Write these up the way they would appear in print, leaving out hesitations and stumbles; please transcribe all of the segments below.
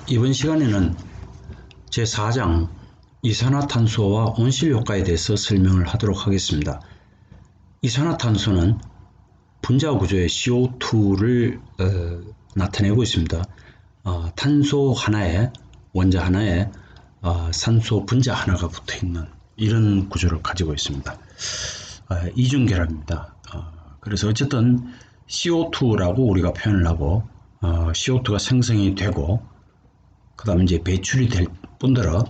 이번 시간에는 제4장 이산화탄소와 온실효과에 대해서 설명을 하도록 하겠습니다. 이산화탄소는 분자 구조의 CO2를 나타내고 있습니다. 탄소 하나에 원자 하나에 산소 분자 하나가 붙어있는 이런 구조를 가지고 있습니다. 이중결합입니다. 그래서 어쨌든 CO2라고 우리가 표현을 하고 CO2가 생성이 되고 그 다음에 이제 배출이 될 뿐더러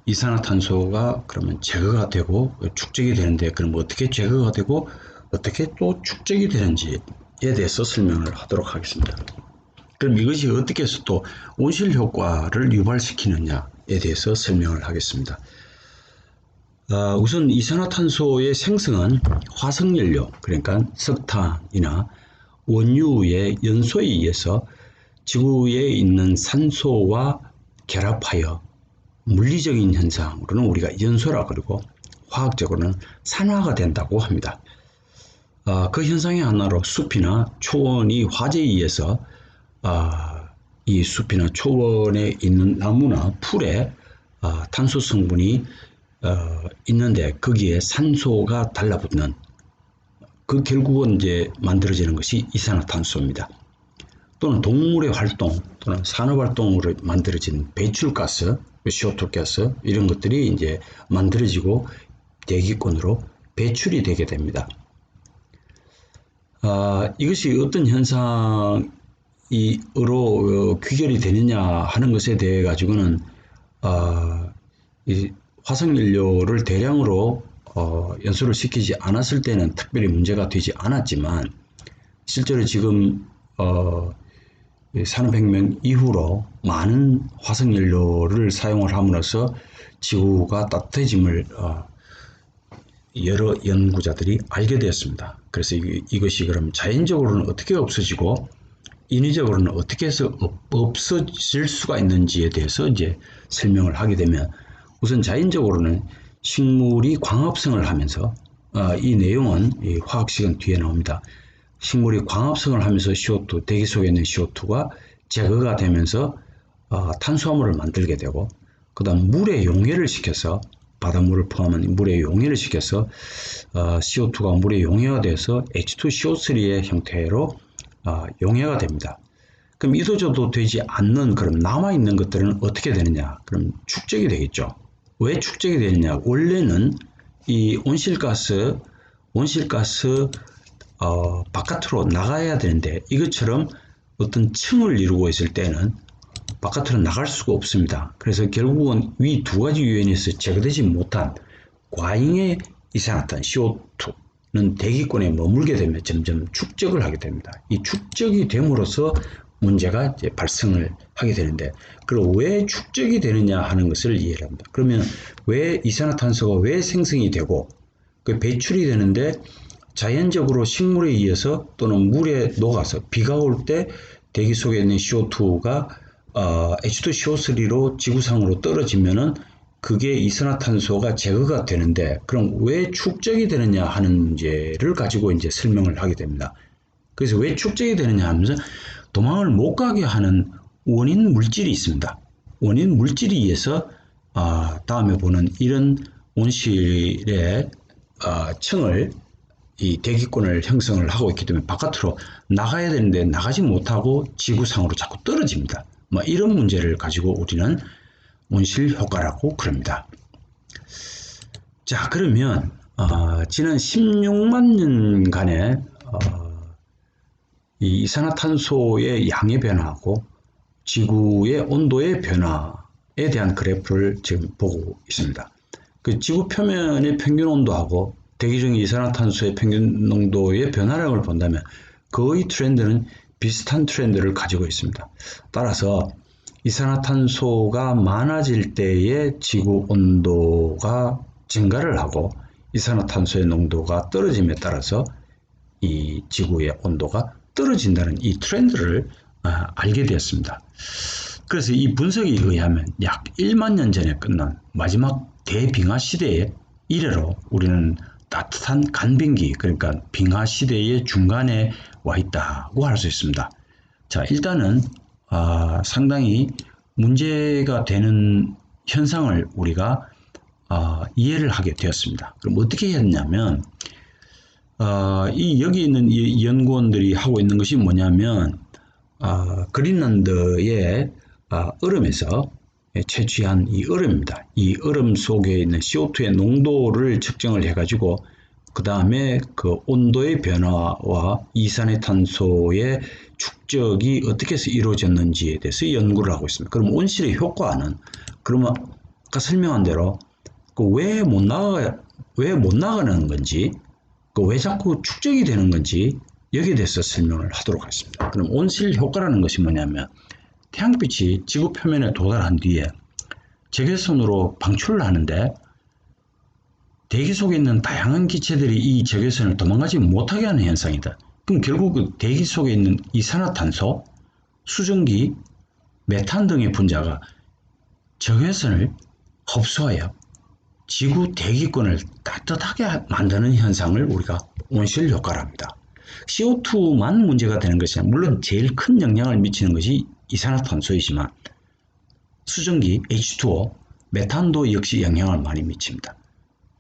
이산화탄소가 그러면 제거가 되고 축적이 되는데, 그럼 어떻게 제거가 되고 어떻게 또 축적이 되는지에 대해서 설명을 하도록 하겠습니다. 그럼 이것이 어떻게 해서 또 온실 효과를 유발시키느냐에 대해서 설명을 하겠습니다. 우선 이산화탄소의 생성은 화석연료, 그러니까 석탄이나 원유의 연소에 의해서 지구에 있는 산소와 결합하여 물리적인 현상으로는 우리가 연소라 그러고 화학적으로는 산화가 된다고 합니다. 그 현상의 하나로 숲이나 초원이 화재에 의해서 이 숲이나 초원에 있는 나무나 풀에 탄소 성분이 있는데 거기에 산소가 달라붙는 그 결국은 이제 만들어지는 것이 이산화탄소입니다. 또는 동물의 활동 또는 산업활동으로 만들어진 배출가스, CO2 가스 이런 것들이 이제 만들어지고 대기권으로 배출이 되게 됩니다. 이것이 어떤 현상으로 귀결이 되느냐 하는 것에 대해 가지고는 이 화석연료를 대량으로 연소를 시키지 않았을 때는 특별히 문제가 되지 않았지만, 실제로 지금 산업혁명 이후로 많은 화석연료를 사용을 함으로써 지구가 따뜻해짐을 여러 연구자들이 알게 되었습니다. 그래서 이것이 그럼 자연적으로는 어떻게 없어지고 인위적으로는 어떻게 해서 없어질 수가 있는지에 대해서 이제 설명을 하게 되면, 우선 자연적으로는 식물이 광합성을 하면서 이 내용은 이 화학식은 뒤에 나옵니다. 식물이 광합성을 하면서 CO2, 대기 속에 있는 CO2가 제거가 되면서 탄수화물을 만들게 되고, 그 다음 물에 용해를 시켜서, 바닷물을 포함한 물에 용해를 시켜서 CO2가 물에 용해가 돼서 H2CO3의 형태로 용해가 됩니다. 그럼 이도저도 되지 않는 그럼 남아있는 것들은 어떻게 되느냐? 그럼 축적이 되겠죠. 왜 축적이 되느냐? 원래는 이 온실가스 바깥으로 나가야 되는데, 이것처럼 어떤 층을 이루고 있을 때는 바깥으로 나갈 수가 없습니다. 그래서 결국은 위 두 가지 요인에서 제거되지 못한 과잉의 이산화탄 CO2는 대기권에 머물게 되면 점점 축적을 하게 됩니다. 이 축적이 됨으로써 문제가 이제 발생을 하게 되는데, 그럼 왜 축적이 되느냐 하는 것을 이해를 합니다. 그러면 왜 이산화탄소가 왜 생성이 되고 그 배출이 되는데, 자연적으로 식물에 의해서 또는 물에 녹아서 비가 올 때 대기 속에 있는 CO2가 H2CO3로 지구상으로 떨어지면은 그게 이산화탄소가 제거가 되는데, 그럼 왜 축적이 되느냐 하는 문제를 가지고 이제 설명을 하게 됩니다. 그래서 왜 축적이 되느냐 하면서 도망을 못 가게 하는 원인 물질이 있습니다. 원인 물질에 의해서 다음에 보는 이런 온실의 층을, 이 대기권을 형성을 하고 있기 때문에 바깥으로 나가야 되는데 나가지 못하고 지구상으로 자꾸 떨어집니다. 이런 문제를 가지고 우리는 온실 효과라고 그럽니다. 자, 그러면 지난 16만 년간의 이 이산화탄소의 양의 변화하고 지구의 온도의 변화에 대한 그래프를 지금 보고 있습니다. 그 지구 표면의 평균 온도하고 대기 중 이산화탄소의 평균 농도의 변화량을 본다면 거의 트렌드는 비슷한 트렌드를 가지고 있습니다. 따라서 이산화탄소가 많아질 때의 지구 온도가 증가를 하고 이산화탄소의 농도가 떨어짐에 따라서 이 지구의 온도가 떨어진다는 이 트렌드를 알게 되었습니다. 그래서 이 분석에 의하면 약 1만 년 전에 끝난 마지막 대빙하 시대의 이래로 우리는 따뜻한 간빙기, 그러니까 빙하 시대의 중간에 와 있다고 할 수 있습니다. 자, 일단은 상당히 문제가 되는 현상을 우리가 이해를 하게 되었습니다. 그럼 어떻게 했냐면 여기 있는 이 연구원들이 하고 있는 것이 뭐냐면 그린란드의 얼음에서 채취한 이 얼음입니다. 이 얼음 속에 있는 CO2의 농도를 측정을 해가지고 그 다음에 그 온도의 변화와 이산화탄소의 축적이 어떻게 해서 이루어졌는지에 대해서 연구를 하고 있습니다. 그럼 온실의 효과는 그러면 아까 설명한 대로 왜 못 나가는 건지 왜 자꾸 축적이 되는 건지 여기에 대해서 설명을 하도록 하겠습니다. 그럼 온실 효과라는 것이 뭐냐면 태양빛이 지구 표면에 도달한 뒤에 적외선으로 방출을 하는데 대기 속에 있는 다양한 기체들이 이 적외선을 도망가지 못하게 하는 현상이다. 그럼 결국 그 대기 속에 있는 이산화탄소, 수증기, 메탄 등의 분자가 적외선을 흡수하여 지구 대기권을 따뜻하게 만드는 현상을 우리가 온실 효과라 합니다. CO2만 문제가 되는 것이 아니라 물론 제일 큰 영향을 미치는 것이 이산화탄소이지만 수증기 H2O, 메탄도 역시 영향을 많이 미칩니다.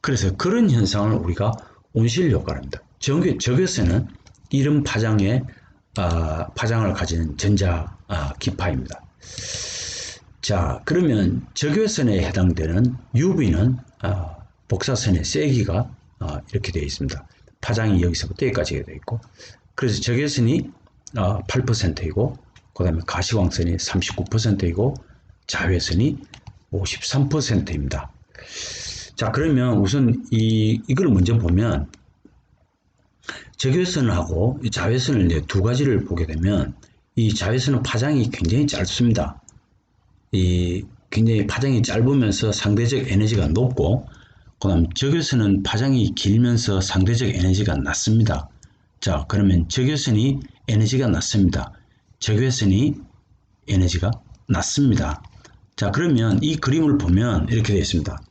그래서 그런 현상을 우리가 온실 효과랍니다. 적외선은 이런 파장을 가지는 전자 기파입니다. 자, 그러면 적외선에 해당되는 UV는 복사선의 세기가 이렇게 되어 있습니다. 파장이 여기서부터 여기까지 되어 있고, 그래서 적외선이 8%이고, 그 다음에 가시광선이 39%이고, 자외선이 53%입니다. 자, 그러면 우선 이걸 먼저 보면 적외선하고 자외선을 이제 두 가지를 보게 되면 이 자외선은 파장이 굉장히 짧습니다. 굉장히 파장이 짧으면서 상대적 에너지가 높고, 그다음 적외선은 파장이 길면서 상대적 에너지가 낮습니다. 자, 그러면 적외선이 에너지가 낮습니다. 적외선이 에너지가 낮습니다. 자, 그러면 이 그림을 보면 이렇게 되어 있습니다.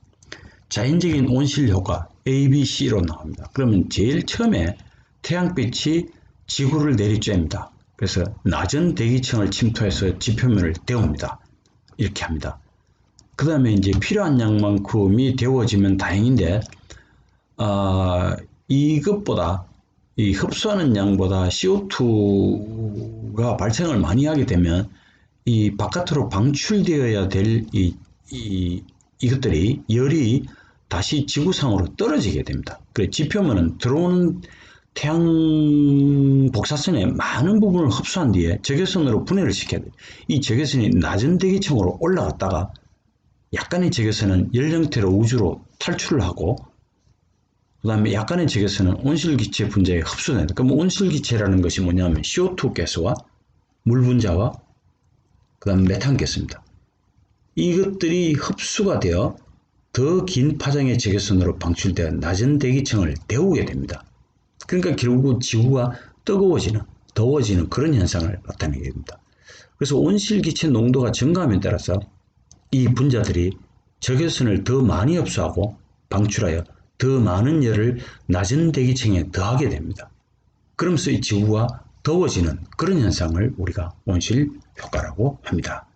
자연적인 온실 효과 ABC로 나옵니다. 그러면 제일 처음에 태양빛이 지구를 내리쬐입니다. 그래서 낮은 대기층을 침투해서 지표면을 데웁니다. 이렇게 합니다. 그 다음에 이제 필요한 양만큼이 데워지면 다행인데 이것보다 이 흡수하는 양보다 CO2가 발생을 많이 하게 되면 이 바깥으로 방출되어야 될 이것들이 열이 다시 지구상으로 떨어지게 됩니다. 그래서 지표면은 들어오는 태양 복사선의 많은 부분을 흡수한 뒤에 적외선으로 분해를 시켜야 돼요. 이 적외선이 낮은 대기층으로 올라갔다가 약간의 적외선은 열형태로 우주로 탈출을 하고, 그 다음에 약간의 적외선은 온실기체 분자에 흡수된다. 그럼 온실기체라는 것이 뭐냐면 CO2 가스와 물 분자와 그 다음에 메탄 가스입니다. 이것들이 흡수가 되어 더 긴 파장의 적외선으로 방출되어 낮은 대기층을 데우게 됩니다. 그러니까 결국 지구가 뜨거워지는, 더워지는 그런 현상을 나타내게 됩니다. 그래서 온실기체 농도가 증가함에 따라서 이 분자들이 적외선을 더 많이 흡수하고 방출하여 더 많은 열을 낮은 대기층에 더하게 됩니다. 그러면서 이 지구가 더워지는 그런 현상을 우리가 온실 효과라고 합니다.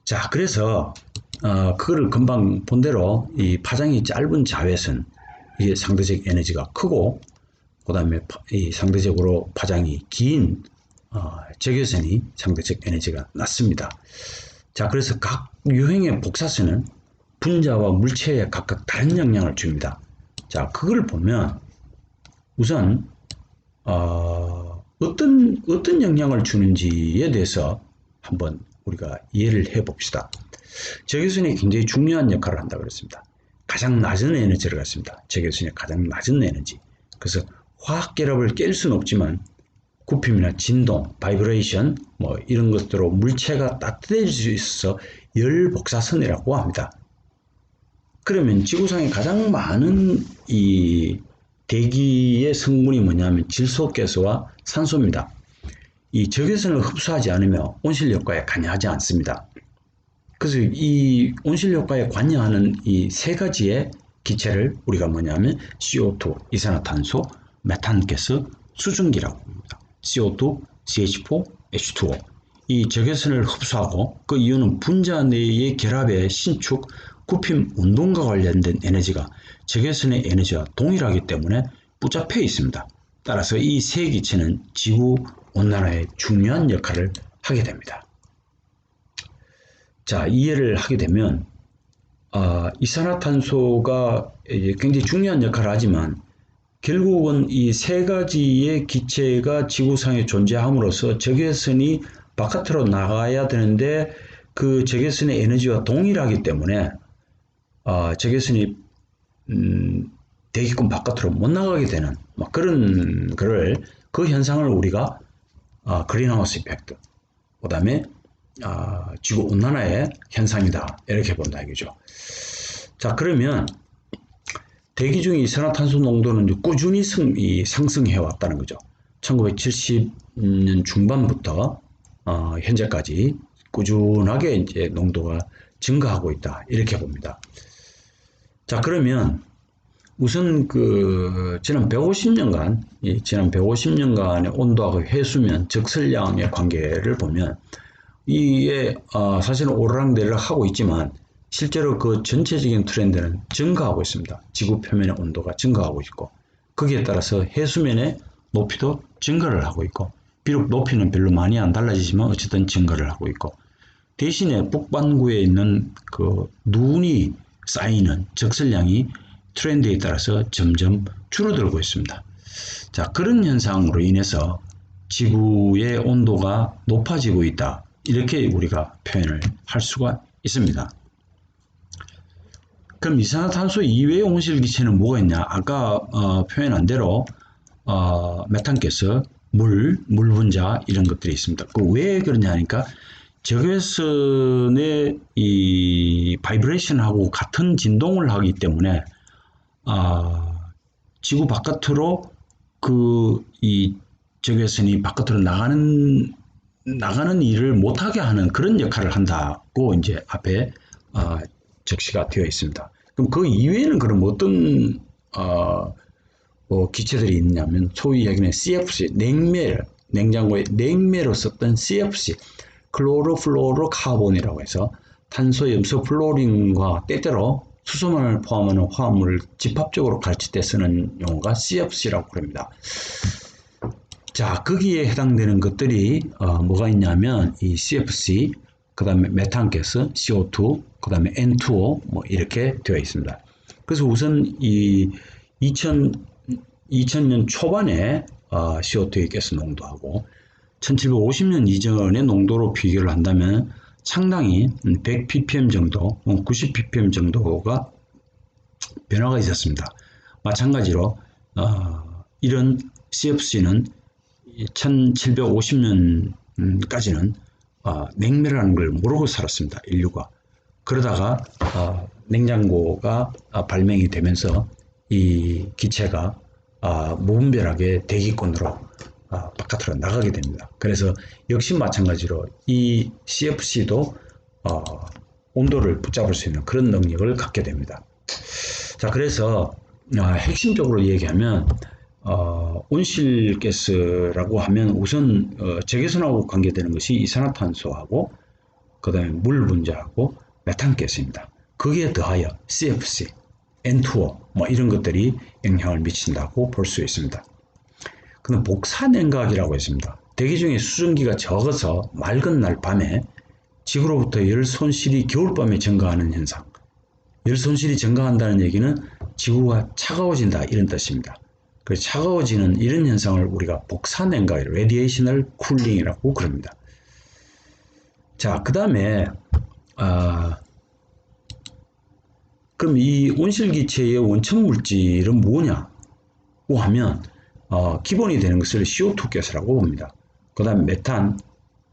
자, 그래서 그거를 금방 본 대로 이 파장이 짧은 자외선, 이게 상대적 에너지가 크고, 그 다음에 이 상대적으로 파장이 긴 적외선이 상대적 에너지가 낮습니다. 자, 그래서 각 유형의 복사선은 분자와 물체에 각각 다른 영향을 줍니다. 자, 그걸 보면 우선 어떤 영향을 주는지에 대해서 한번 우리가 이해를 해봅시다. 적외선이 굉장히 중요한 역할을 한다고 그랬습니다. 가장 낮은 에너지를 갖습니다. 적외선이 가장 낮은 에너지. 그래서 화학 결합을 깰 수는 없지만 굽힘이나 진동, 바이브레이션 뭐 이런 것들로 물체가 따뜻해질 수 있어서 열 복사선이라고 합니다. 그러면 지구상에 가장 많은 이 대기의 성분이 뭐냐면 질소가스와 산소입니다. 이 적외선을 흡수하지 않으면 온실 효과에 관여하지 않습니다. 그래서 이 온실 효과에 관여하는 이 세 가지의 기체를 우리가 뭐냐면 CO2, 이산화탄소, 메탄가스, 수증기라고 합니다. CO2, CH4, H2O. 이 적외선을 흡수하고 그 이유는 분자 내의 결합의 신축, 굽힘, 운동과 관련된 에너지가 적외선의 에너지와 동일하기 때문에 붙잡혀 있습니다. 따라서 이 세 기체는 지구 온난화에 중요한 역할을 하게 됩니다. 자, 이해를 하게 되면 이산화탄소가 굉장히 중요한 역할을 하지만 결국은 이 세 가지의 기체가 지구상에 존재함으로써 적외선이 바깥으로 나가야 되는데 그 적외선의 에너지와 동일하기 때문에 적외선이 대기권 바깥으로 못 나가게 되는 그런 그 현상을 우리가 그린하우스 이펙트, 그 다음에 지구 온난화의 현상이다 이렇게 본다 이거죠. 자, 그러면 대기 중의 이산화탄소 농도는 꾸준히 상승해 왔다는 거죠. 1970년 중반부터 현재까지 꾸준하게 이제 농도가 증가하고 있다 이렇게 봅니다. 자, 그러면 우선 지난 150년간의 온도와 그 해수면 적설량의 관계를 보면 이게 사실은 오르락내리락 하고 있지만 실제로 그 전체적인 트렌드는 증가하고 있습니다. 지구 표면의 온도가 증가하고 있고 거기에 따라서 해수면의 높이도 증가를 하고 있고 비록 높이는 별로 많이 안 달라지지만 어쨌든 증가를 하고 있고 대신에 북반구에 있는 그 눈이 쌓이는 적설량이 트렌드에 따라서 점점 줄어들고 있습니다. 자, 그런 현상으로 인해서 지구의 온도가 높아지고 있다. 이렇게 우리가 표현을 할 수가 있습니다. 그럼 이산화탄소 이외의 온실기체는 뭐가 있냐? 아까 표현한 대로 메탄가스, 물 분자 이런 것들이 있습니다. 왜 그러냐 하니까 적외선의 이 바이브레이션하고 같은 진동을 하기 때문에 지구 바깥으로 이 적외선이 바깥으로 나가는 일을 못하게 하는 그런 역할을 한다고 이제 앞에 적시가 되어 있습니다. 그럼 그 이외에는 그럼 어떤 기체들이 있냐면 소위 얘기는 CFC, 냉장고에 냉매로 썼던 CFC, 클로로플로로카본이라고 해서 탄소, 염소, 플로린과 때때로 수소만을 포함하는 화합물을 집합적으로 가르칠 때 쓰는 용어가 CFC라고 부릅니다. 자, 거기에 해당되는 것들이 뭐가 있냐면 이 CFC, 그 다음에 메탄가스, CO2, 그 다음에 N2O 이렇게 되어 있습니다. 그래서 우선 이 2000년 초반에 CO2의 가스 농도하고 1750년 이전의 농도로 비교를 한다면 상당히 100ppm 정도, 90ppm 정도가 변화가 있었습니다. 마찬가지로 이런 CFC는 1750년까지는 냉매라는 걸 모르고 살았습니다. 인류가. 그러다가 냉장고가 발명이 되면서 이 기체가 무분별하게 대기권으로 바깥으로 나가게 됩니다. 그래서 역시 마찬가지로 이 CFC도 온도를 붙잡을 수 있는 그런 능력을 갖게 됩니다. 자, 그래서 핵심적으로 얘기하면 온실가스라고 하면 우선 적외선하고 관계되는 것이 이산화탄소하고 그 다음에 물 분자하고 메탄가스입니다. 거기에 더하여 CFC, N2O 이런 것들이 영향을 미친다고 볼 수 있습니다. 그럼 복사냉각이라고 있습니다. 대기 중에 수증기가 적어서 맑은 날 밤에 지구로부터 열 손실이 겨울밤에 증가하는 현상. 열 손실이 증가한다는 얘기는 지구가 차가워진다 이런 뜻입니다. 그 차가워지는 이런 현상을 우리가 복사냉각, 레디에이셔널 쿨링이라고 그럽니다. 자, 그 다음에 그럼 이 온실기체의 원천 물질은 뭐냐고 하면 기본이 되는 것을 CO2 가스라고 봅니다. 그 다음에 메탄,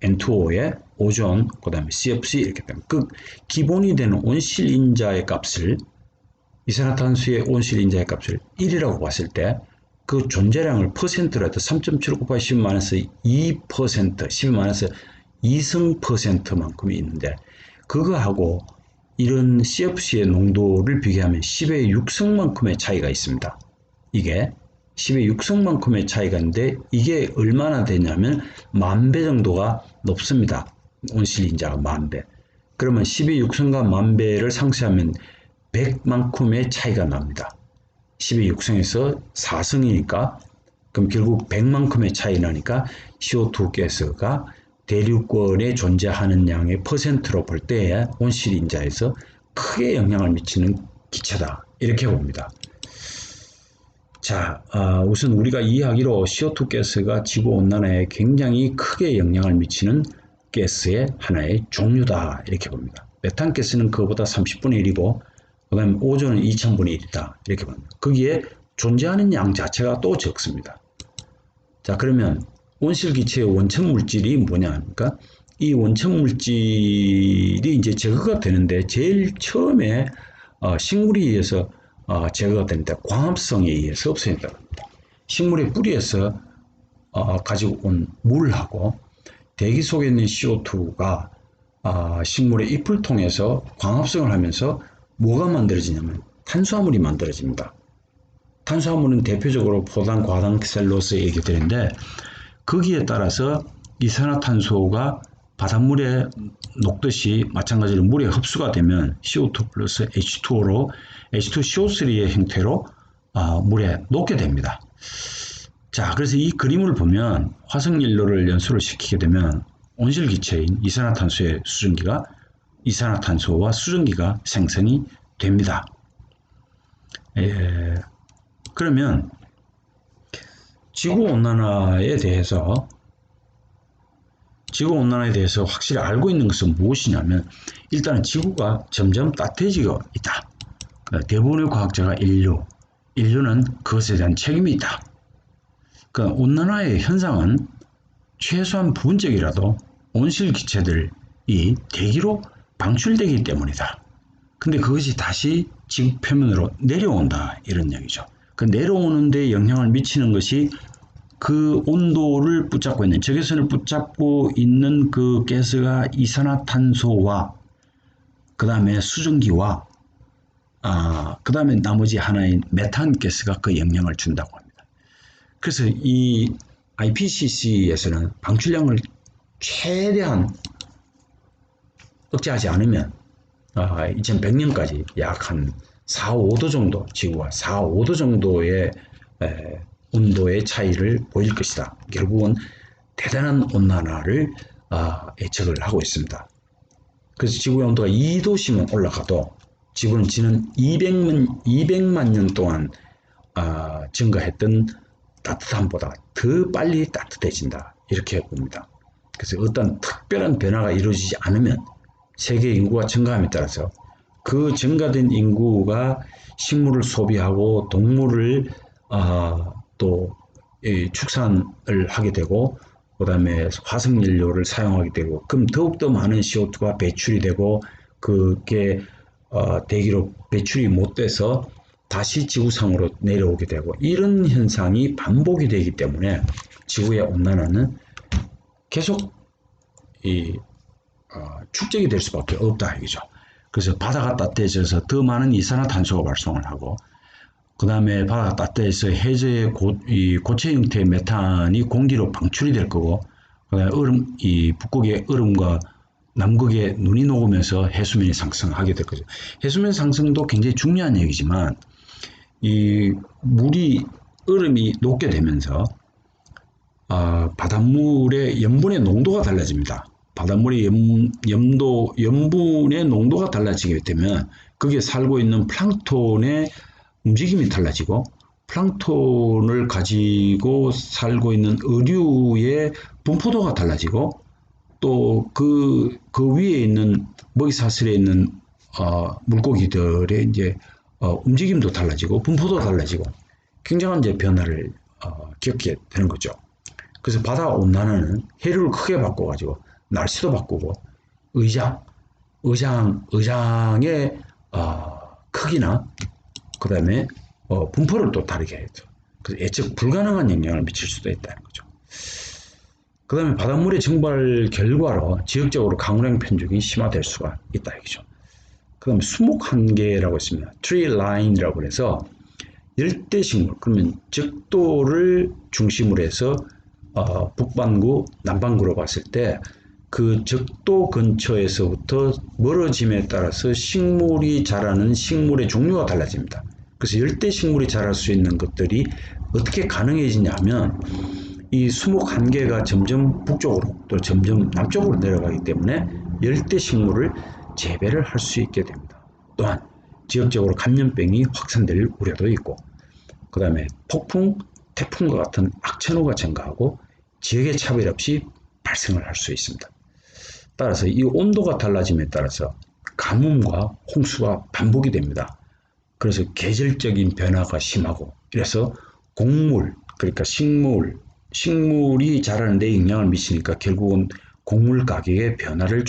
N2O에 오존, 그 다음에 CFC 이렇게 되면 그 기본이 되는 온실인자의 값을 이산화탄소의 온실인자의 값을 1이라고 봤을 때 그 존재량을 퍼센트로 해도 3.75 곱하기 10-2%, 10-2승%만큼이 있는데 그거하고 이런 CFC의 농도를 비교하면 10의 6승만큼의 차이가 있습니다. 이게 10의 6성만큼의 차이가 있는데 이게 얼마나 되냐면 10,000배 정도가 높습니다. 온실 인자가 10,000배. 그러면 10의 6성과 10,000배를 상쇄하면 100만큼의 차이가 납니다. 10의 6성에서 4성이니까 그럼 결국 100만큼의 차이 나니까 CO2 가스가 대륙권에 존재하는 양의 퍼센트로 볼 때 온실 인자에서 크게 영향을 미치는 기체다. 이렇게 봅니다. 자, 우선 우리가 이해하기로 CO2 가스가 지구온난화에 굉장히 크게 영향을 미치는 가스의 하나의 종류다. 이렇게 봅니다. 메탄 가스는 그거보다 30분의 1이고 그 다음에 오존은 2000분의 1이다. 이렇게 봅니다. 거기에 존재하는 양 자체가 또 적습니다. 자, 그러면 온실기체의 원천 물질이 뭐냐 하니까 이 원천 물질이 이제 제거가 되는데 제일 처음에 식물에 의해서 제거가 되는데 광합성에 의해서 없어진다. 식물의 뿌리에서 가지고 온 물하고 대기 속에 있는 CO2가 식물의 잎을 통해서 광합성을 하면서 뭐가 만들어지냐면 탄수화물이 만들어집니다. 탄수화물은 대표적으로 포단, 과당, 셀룰로스 얘기들인데 거기에 따라서 이산화탄소가 바닷물에 녹듯이 마찬가지로 물에 흡수가 되면 CO2 플러스 H2O로 H2CO3의 형태로 물에 녹게 됩니다. 자, 그래서 이 그림을 보면 화석연료를 연소를 시키게 되면 온실기체인 이산화탄소와 수증기가 생성이 됩니다. 그러면 지구온난화에 대해서 확실히 알고 있는 것은 무엇이냐면 일단은 지구가 점점 따뜻해지고 있다. 대부분의 과학자가 인류는 그것에 대한 책임이 있다. 그러니까 온난화의 현상은 최소한 부분적이라도 온실 기체들이 대기로 방출되기 때문이다. 근데 그것이 다시 지구 표면으로 내려온다 이런 얘기죠. 그 내려오는 데 영향을 미치는 것이 그 온도를 붙잡고 있는 적외선을 붙잡고 있는 그 가스가 이산화탄소와 그 다음에 수증기와 그 다음에 나머지 하나인 메탄 가스가 그 영향을 준다고 합니다. 그래서 이 IPCC에서는 방출량을 최대한 억제하지 않으면 2100년까지 약 한 4, 5도 정도 지구가 4, 5도 정도의 온도의 차이를 보일 것이다. 결국은 대단한 온난화를 예측을 하고 있습니다. 그래서 지구의 온도가 2도씩만 올라가도 지구는 지난 200만 년 동안 증가했던 따뜻함보다 더 빨리 따뜻해진다. 이렇게 봅니다. 그래서 어떤 특별한 변화가 이루어지지 않으면 세계 인구가 증가함에 따라서 그 증가된 인구가 식물을 소비하고 동물을 또 축산을 하게 되고 그 다음에 화석연료를 사용하게 되고 그럼 더욱더 많은 CO2가 배출이 되고 그게 대기로 배출이 못 돼서 다시 지구상으로 내려오게 되고 이런 현상이 반복이 되기 때문에 지구의 온난화는 계속 축적이 될 수밖에 없다 이거죠. 그래서 바다가 따뜻해져서 더 많은 이산화탄소가 발생을 하고 그 다음에 바다가 따뜻해서 해저의 고체 형태의 메탄이 공기로 방출이 될 거고 그 다음에 북극의 얼음과 남극의 눈이 녹으면서 해수면이 상승하게 될 거죠. 해수면 상승도 굉장히 중요한 얘기지만 이 얼음이 녹게 되면서 바닷물의 염분의 농도가 달라집니다. 바닷물의 염분의 농도가 달라지게 되면 거기에 살고 있는 플랑크톤의 움직임이 달라지고 플랑크톤을 가지고 살고 있는 어류의 분포도가 달라지고 또 그 위에 있는 먹이사슬에 있는 물고기들의 이제 움직임도 달라지고 분포도 달라지고 굉장한 이제 변화를 겪게 되는 거죠. 그래서 바다 온난화는 해류를 크게 바꿔가지고 날씨도 바꾸고 의장의 크기나 그 다음에 분포를 또 다르게 해죠. 그래서 예측 불가능한 영향을 미칠 수도 있다는 거죠. 그 다음에 바닷물의 증발 결과로 지역적으로 강우량 편중이 심화될 수가 있다 이거죠. 그 다음에 수목 한계라고 있습니다. 트리 라인이라고 해서 열대식물, 그러면 적도를 중심으로 해서 북반구, 남반구로 봤을 때 그 적도 근처에서부터 멀어짐에 따라서 식물이 자라는 식물의 종류가 달라집니다. 그래서 열대식물이 자랄 수 있는 것들이 어떻게 가능해지냐면 이 수목 한계가 점점 북쪽으로 또 점점 남쪽으로 내려가기 때문에 열대식물을 재배를 할 수 있게 됩니다. 또한 지역적으로 감염병이 확산될 우려도 있고, 그 다음에 폭풍, 태풍과 같은 악천후가 증가하고 지역의 차별 없이 발생을 할 수 있습니다. 따라서 이 온도가 달라짐에 따라서 가뭄과 홍수가 반복이 됩니다. 그래서 계절적인 변화가 심하고, 이래서 곡물, 그러니까 식물이 자라는 데 영향을 미치니까 결국은 곡물 가격의 변화를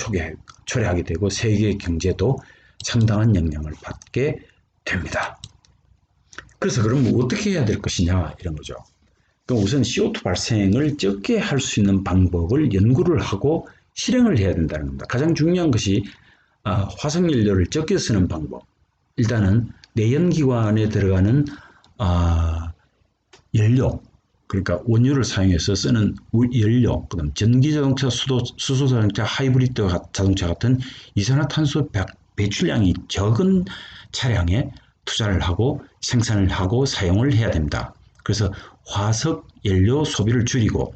초래하게 되고 세계 경제도 상당한 영향을 받게 됩니다. 그래서 그러면 어떻게 해야 될 것이냐 이런 거죠. 그럼 우선 CO2 발생을 적게 할 수 있는 방법을 연구를 하고 실행을 해야 된다는 겁니다. 가장 중요한 것이 화석연료를 적게 쓰는 방법. 일단은 내연기관에 들어가는 연료, 그러니까 원유를 사용해서 쓰는 연료, 그다음 전기자동차, 수소자동차, 하이브리드 자동차 같은 이산화탄소 배출량이 적은 차량에 투자를 하고 생산을 하고 사용을 해야 됩니다. 그래서 화석 연료 소비를 줄이고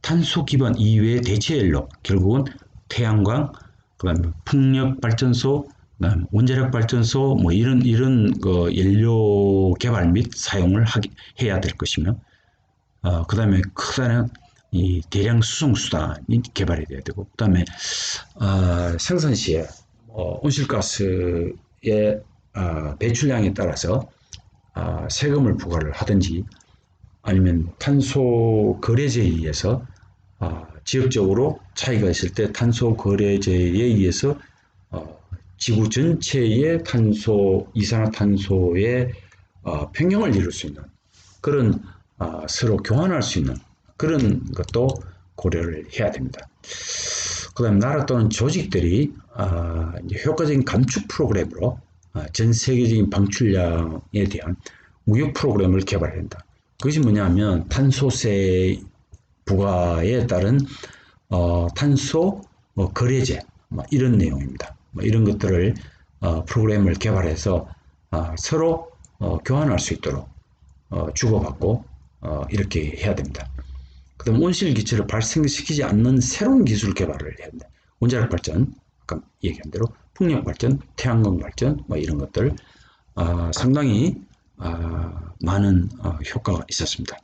탄소 기반 이외의 대체 연료, 결국은 태양광, 그다음에 풍력 발전소, 그다음 원자력 발전소 뭐 이런 그 연료 개발 및 사용을 해야 될 것이며, 그다음에 크다란 이 대량 수송 수단이 개발이 돼야 되고, 그다음에 생산 시에 온실가스의 배출량에 따라서 세금을 부과를 하든지 아니면 탄소 거래제에 의해서 지역적으로 차이가 있을 때 탄소 거래제에 의해서 지구 전체의 이산화탄소의 평형을 이룰 수 있는 그런 서로 교환할 수 있는 그런 것도 고려를 해야 됩니다. 그 다음 나라 또는 조직들이 효과적인 감축 프로그램으로 전 세계적인 방출량에 대한 무역 프로그램을 개발해야 된다. 그것이 뭐냐면 탄소세 부과에 따른 탄소 거래제 이런 내용입니다. 이런 것들을 프로그램을 개발해서 서로 교환할 수 있도록 주고받고 이렇게 해야 됩니다. 그 다음 온실 기체를 발생시키지 않는 새로운 기술 개발을 해야 합니다. 원자력 발전, 아까 얘기한 대로 풍력 발전, 태양광 발전 이런 것들 상당히 많은 효과가 있었습니다.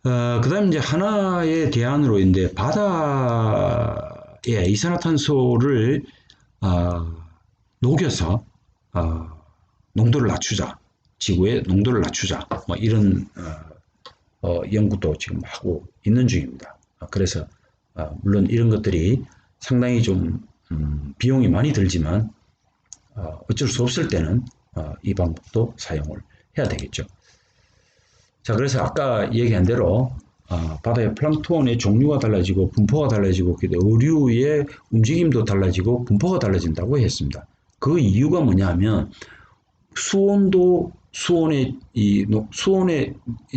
그 다음 이제 하나의 대안으로 이제 바다에 이산화탄소를 녹여서 농도를 낮추자, 지구의 농도를 낮추자, 이런 연구도 지금 하고 있는 중입니다. 그래서 물론 이런 것들이 상당히 좀 비용이 많이 들지만 어쩔 수 없을 때는 이 방법도 사용을 해야 되겠죠. 자, 그래서 아까 얘기한 대로 바다의 플랑크톤의 종류가 달라지고 분포가 달라지고 어류의 움직임도 달라지고 분포가 달라진다고 했습니다. 그 이유가 뭐냐면 수온의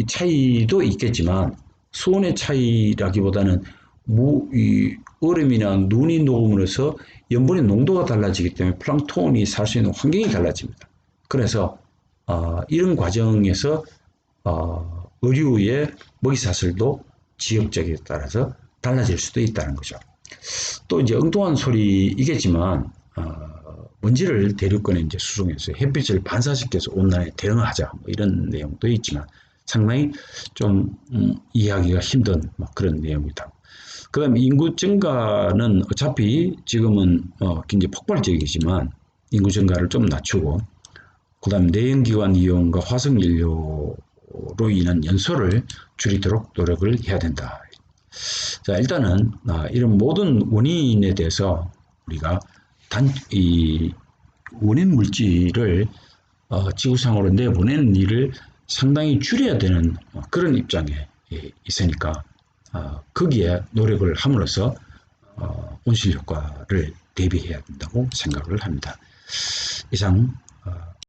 차이도 있겠지만 수온의 차이라기보다는 얼음이나 눈이 녹음으로써 염분의 농도가 달라지기 때문에 플랑크톤이 살 수 있는 환경이 달라집니다. 그래서 이런 과정에서 어류의 먹이사슬도 지역적에 따라서 달라질 수도 있다는 거죠. 또 이제 엉뚱한 소리이겠지만 먼지를 대륙권에 이제 수송해서 햇빛을 반사시켜서 온난화에 대응하자 이런 내용도 있지만 상당히 좀 이해하기가 힘든 그런 내용이다. 그 다음에 인구 증가는 어차피 지금은 굉장히 폭발적이지만 인구 증가를 좀 낮추고, 그 다음 내연기관 이용과 화석연료로 인한 연소를 줄이도록 노력을 해야 된다. 자, 일단은 이런 모든 원인에 대해서 우리가 이 원인 물질을 지구상으로 내보내는 일을 상당히 줄여야 되는 그런 입장에 있으니까 거기에 노력을 함으로써 온실 효과를 대비해야 된다고 생각을 합니다. 이상